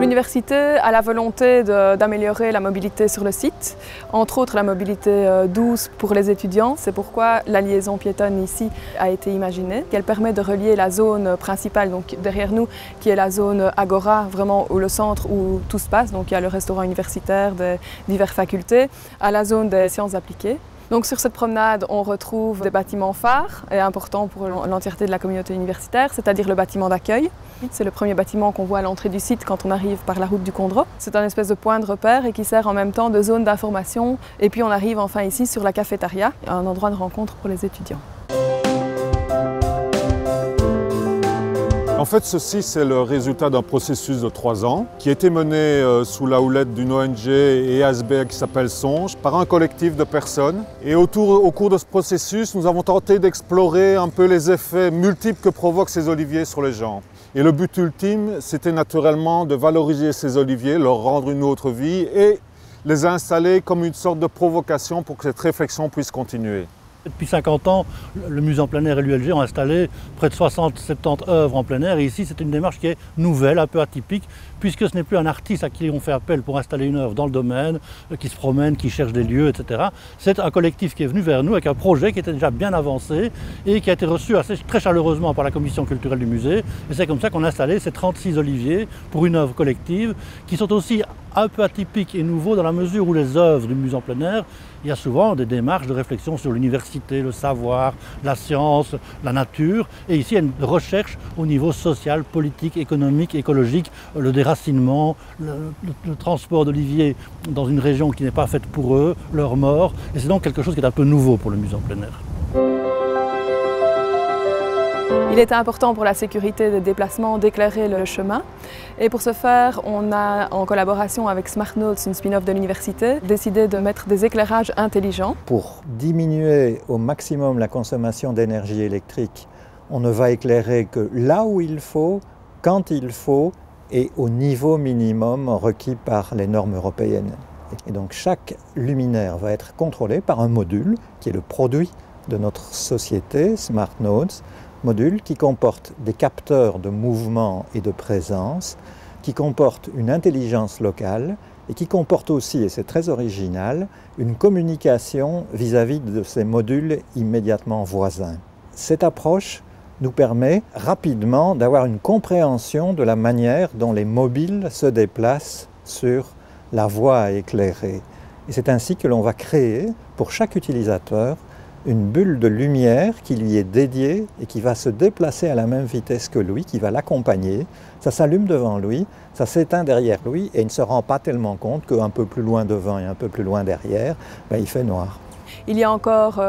L'université a la volonté d'améliorer la mobilité sur le site, entre autres la mobilité douce pour les étudiants. C'est pourquoi la liaison piétonne ici a été imaginée. Elle permet de relier la zone principale, donc derrière nous, qui est la zone Agora, vraiment le centre où tout se passe. Donc il y a le restaurant universitaire des diverses facultés, à la zone des sciences appliquées. Donc sur cette promenade, on retrouve des bâtiments phares et importants pour l'entièreté de la communauté universitaire, c'est-à-dire le bâtiment d'accueil. C'est le premier bâtiment qu'on voit à l'entrée du site quand on arrive par la route du Condro. C'est un espèce de point de repère et qui sert en même temps de zone d'information. Et puis on arrive enfin ici sur la cafétéria, un endroit de rencontre pour les étudiants. En fait, ceci, c'est le résultat d'un processus de 3 ans qui a été mené sous la houlette d'une ONG et ASBL qui s'appelle Songe par un collectif de personnes. Et au cours de ce processus, nous avons tenté d'explorer un peu les effets multiples que provoquent ces oliviers sur les gens. Et le but ultime, c'était naturellement de valoriser ces oliviers, leur rendre une autre vie et les installer comme une sorte de provocation pour que cette réflexion puisse continuer. Depuis 50 ans, le musée en plein air et l'ULG ont installé près de 60-70 œuvres en plein air. Et ici, c'est une démarche qui est nouvelle, un peu atypique, puisque ce n'est plus un artiste à qui on fait appel pour installer une œuvre dans le domaine, qui se promène, qui cherche des lieux, etc. C'est un collectif qui est venu vers nous avec un projet qui était déjà bien avancé et qui a été reçu très chaleureusement par la commission culturelle du musée. Et c'est comme ça qu'on a installé ces 36 oliviers pour une œuvre collective, qui sont aussi un peu atypiques et nouveaux dans la mesure où les œuvres du musée en plein air, il y a souvent des démarches de réflexion sur l'université, le savoir, la science, la nature. Et ici, il y a une recherche au niveau social, politique, économique, écologique, le déracinement, le transport d'oliviers dans une région qui n'est pas faite pour eux, leur mort. Et c'est donc quelque chose qui est un peu nouveau pour le musée en plein air. Il était important pour la sécurité des déplacements d'éclairer le chemin. Et pour ce faire, on a, en collaboration avec SmartNotes, une spin-off de l'université, décidé de mettre des éclairages intelligents. Pour diminuer au maximum la consommation d'énergie électrique, on ne va éclairer que là où il faut, quand il faut et au niveau minimum requis par les normes européennes. Et donc chaque luminaire va être contrôlé par un module qui est le produit de notre société, SmartNotes, module qui comporte des capteurs de mouvement et de présence, qui comporte une intelligence locale et qui comporte aussi, et c'est très original, une communication vis-à-vis de ces modules immédiatement voisins. Cette approche nous permet rapidement d'avoir une compréhension de la manière dont les mobiles se déplacent sur la voie à éclairer. Et c'est ainsi que l'on va créer, pour chaque utilisateur, une bulle de lumière qui lui est dédiée et qui va se déplacer à la même vitesse que lui, qui va l'accompagner. Ça s'allume devant lui, ça s'éteint derrière lui et il ne se rend pas tellement compte qu'un peu plus loin devant et un peu plus loin derrière, il fait noir. Il y a encore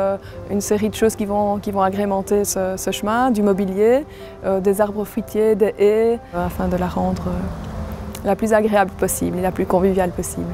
une série de choses qui vont agrémenter ce chemin, du mobilier, des arbres fruitiers, des haies, afin de la rendre la plus agréable possible et la plus conviviale possible.